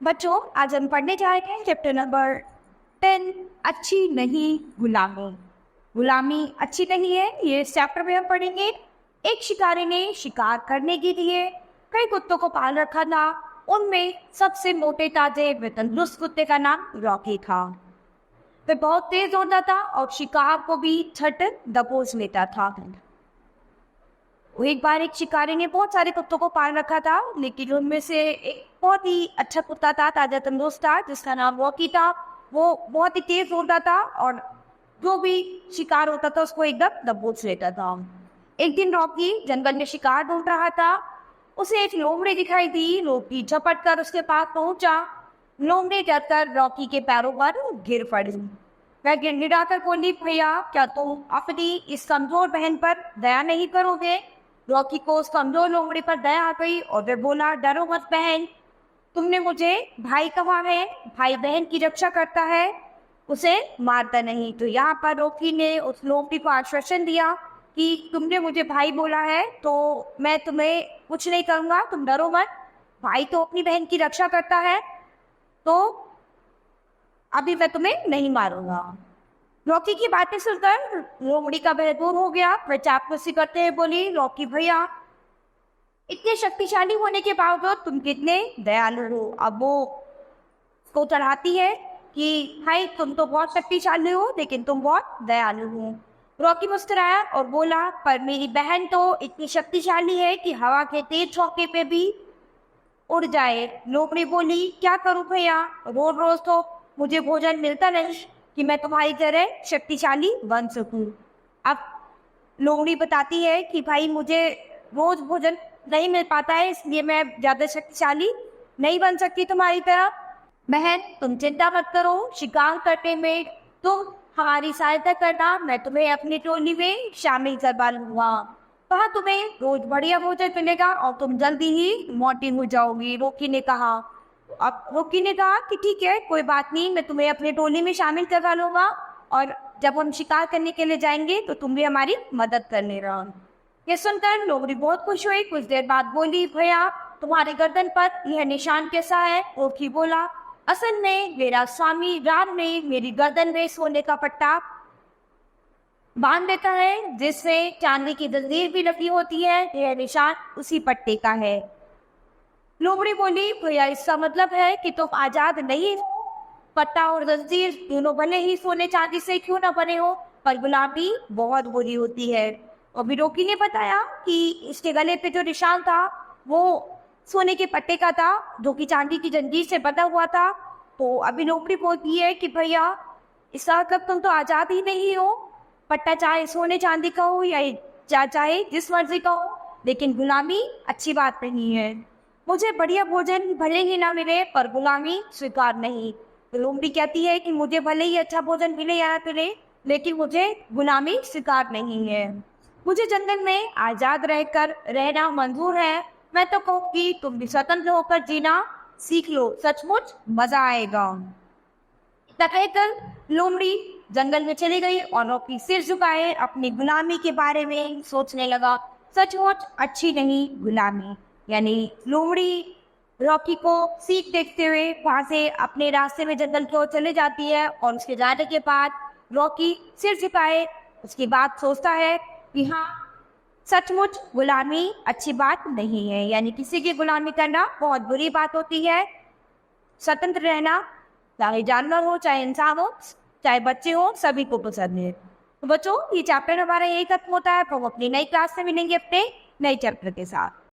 बच्चों, आज हम पढ़ने जा रहे हैं चैप्टर नंबर 10, अच्छी नहीं गुलामी। गुलामी अच्छी नहीं है, ये इस चैप्टर में हम पढ़ेंगे। एक शिकारी ने शिकार करने के लिए कई कुत्तों को पाल रखा था। उनमें सबसे मोटे ताजे व तंदुरुस्त कुत्ते का नाम रॉकी था। वह बहुत तेज दौड़ता था और शिकार को भी झट दबोच लेता था। एक बार एक शिकारी ने बहुत सारे कुत्तों को पाल रखा था, लेकिन उनमें से एक बहुत ही अच्छा कुत्ता था, ताजा तंदुरुस्त था, जिसका नाम रॉकी था। वो बहुत ही तेज दौड़ता था और जो भी शिकार होता था उसको एकदम दबोच लेता था। एक दिन रॉकी जंगल में शिकार ढूंढ रहा था। उसे एक लोमड़ी दिखाई दी। रॉकी झपट कर उसके पास पहुंचा। लोमड़ी डरकर रॉकी के पैरों पर गिर पड़ी। वह गिड़गिड़ाकर बोली, भैया, क्या तुम अपनी इस कमजोर बहन पर दया नहीं करोगे? रॉकी को उस कमजोर लोमड़ी पर दया आ गई और वह बोला, डरो मत बहन, तुमने मुझे भाई कहा है, भाई बहन की रक्षा करता है, उसे मारता नहीं। तो यहाँ पर रॉकी ने उस लोमड़ी को आश्वासन दिया कि तुमने मुझे भाई बोला है तो मैं तुम्हें कुछ नहीं करूँगा, तुम डरो मत, भाई तो अपनी बहन की रक्षा करता है, तो अभी मैं तुम्हें नहीं मारूंगा। रॉकी की बातें सुनकर लोमड़ी का भय दूर हो गया। वह चापलूसी करते हुए बोली, रॉकी भैया, इतने शक्तिशाली होने के बावजूद तुम कितने दयालु हो। अब वो को चढ़ाती है कि भाई तुम तो बहुत शक्तिशाली हो, लेकिन तुम बहुत दयालु हो। रॉकी मुस्कुराया और बोला, पर मेरी बहन तो इतनी शक्तिशाली है कि हवा के तेज झोंके पे भी उड़ जाए। लोमड़ी बोली, क्या करूं भैया, रोज रोज तो मुझे भोजन मिलता नहीं कि मैं तुम्हारी तरह शक्तिशाली बन सकूं। अब लोमड़ी बताती है कि भाई मुझे रोज भोजन नहीं मिल पाता है, इसलिए मैं ज़्यादा शक्तिशाली नहीं बन सकती तुम्हारी तरह। बहन, तुम चिंता मत करो, शिकार करने में तुम हमारी सहायता करना, मैं तुम्हें अपनी टोली में शामिल करवा लूंगा। वहाँ तुम्हें रोज बढ़िया भोजन मिलेगा और तुम जल्दी ही मोटी हो जाओगी। रॉकी ने कहा। अब रॉकी ने कहा कि ठीक है, कोई बात नहीं, मैं तुम्हें अपने टोली में शामिल करवा लूंगा और जब हम शिकार करने के लिए जाएंगे तो तुम भी हमारी मदद करने रहो। ये सुनकर लोमड़ी बहुत खुश हुई। कुछ देर बाद बोली, भैया, तुम्हारे गर्दन पर यह निशान कैसा है? रॉकी बोला, असल में मेरा स्वामी राम ने मेरी गर्दन में सोने का पट्टा बांध देता है, जिससे चांदी की जंजीर भी लगी होती है। यह निशान उसी पट्टे का है। लोमड़ी बोली, भैया, इसका मतलब है कि तुम आजाद नहीं हो। पट्टा और जंजीर दोनों भले ही सोने चांदी से क्यों न बने हो, पर गुलामी बहुत बुरी होती है। और रॉकी ने बताया कि इसके गले पे जो निशान था वो सोने के पट्टे का था, जो कि चांदी की जंजीर से बंधा हुआ था। तो अभी लोमड़ी बोलती है कि भैया, इसका मतलब तुम तो आजाद ही नहीं हो। पट्टा चाहे सोने चांदी का हो या चाहे जिस मर्जी का हो, लेकिन गुलामी अच्छी बात नहीं है। मुझे बढ़िया भोजन भले ही ना मिले, पर गुलामी स्वीकार नहीं। तो लोमड़ी कहती है कि मुझे भले ही अच्छा भोजन मिले या ना मिले, लेकिन मुझे गुलामी स्वीकार नहीं है। मुझे जंगल में आजाद रहकर रहना मंजूर है। मैं तो कहूँगी तुम भी स्वतंत्र होकर जीना सीख लो, सचमुच मजा आएगा। कहकर लोमड़ी जंगल में चली गई और रॉकी सिर झुकाए अपनी गुलामी के बारे में सोचने लगा। सचमुच अच्छी नहीं गुलामी। यानी लोमड़ी रॉकी को सीख देखते हुए वहां से अपने रास्ते में जंगल की ओर चले जाती है और उसके जाने के बाद रॉकी सिर झुकाए उसकी बात सोचता है कि हाँ, सचमुच गुलामी अच्छी बात नहीं है। यानी किसी की गुलामी करना बहुत बुरी बात होती है। स्वतंत्र रहना, चाहे जानवर हो, चाहे इंसान हो, चाहे बच्चे हो, सभी को पसंद है। तो बच्चों, ये चैप्टर हमारा यही खत्म होता है। तो हम अपनी नई क्लास में मिलेंगे अपने नए चैप्टर के साथ।